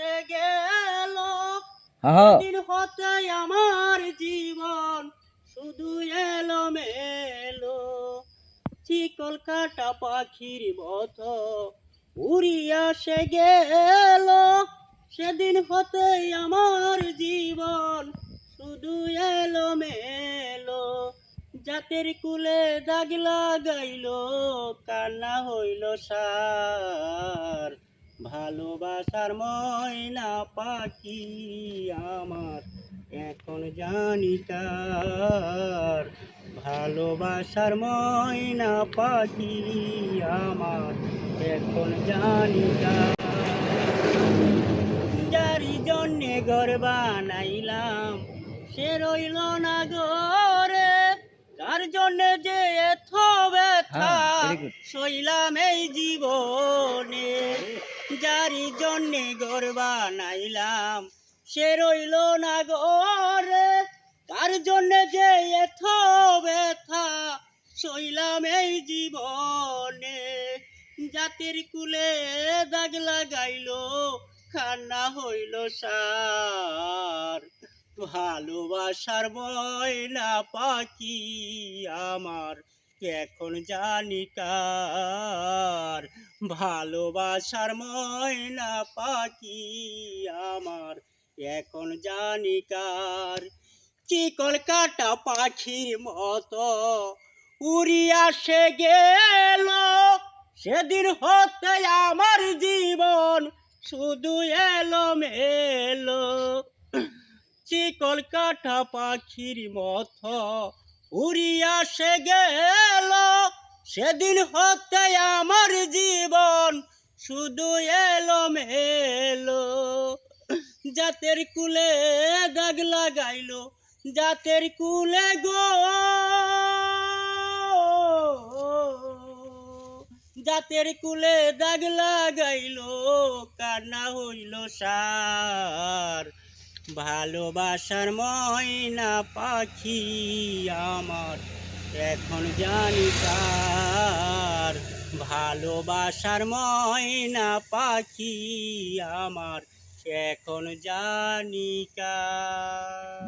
আসে গেল হ্যাঁ দিন হতে আমার জীবন শুধু এলো মেলো চিকল কাটা পাখির মতো উড়িয়া সে গেল সেদিন হতে আমার জীবন শুধু এলো মেলো জাতের কুলে দাগ লাগাইল কান্না হইল সার ভালোবাসার ময়না পাখি আমার এখন জানি কার ভালোবাসার ময়না পাখি আমার এখন জানি কার যারি জন্যে ঘর বানাইলাম সে রইল না ঘরে কার জন্যে যে এত ব্যথা ভেরি গুড। সইলাম এই জীবনে যারি জন্যে ঘর বানাইলাম সে রইল না ঘরে কার জন্যে যে এত ব্যথা সইলাম এই জীবনে জাতির কুলে দাগ লাগাইলো খান্না হইল সার ভালোবাসার ময়না পাখি আমার এখন জানি কার ভালোবাসার ময়না পাখি আমার এখন জানি কার চিকল কাটা পাখির মতো উড়িয়া সে গেল সেদিন হতে আমার জীবন শুধু এলো মেলো চিকল কাটা পাখির মতো উড়িয়া সে গেল সেদিন হতে আমার জীবন শুধু এলো মেলো জাতের কুলে দাগ লাগাইলো জাতের কুলে গো জাতের কুলে দাগ লাগাইলো কান্না হইল সার ভালোবাসার ময়না পাখি আমার এখন জানি কার ভালোবাসার ময়না পাখি আমার এখন জানি কার।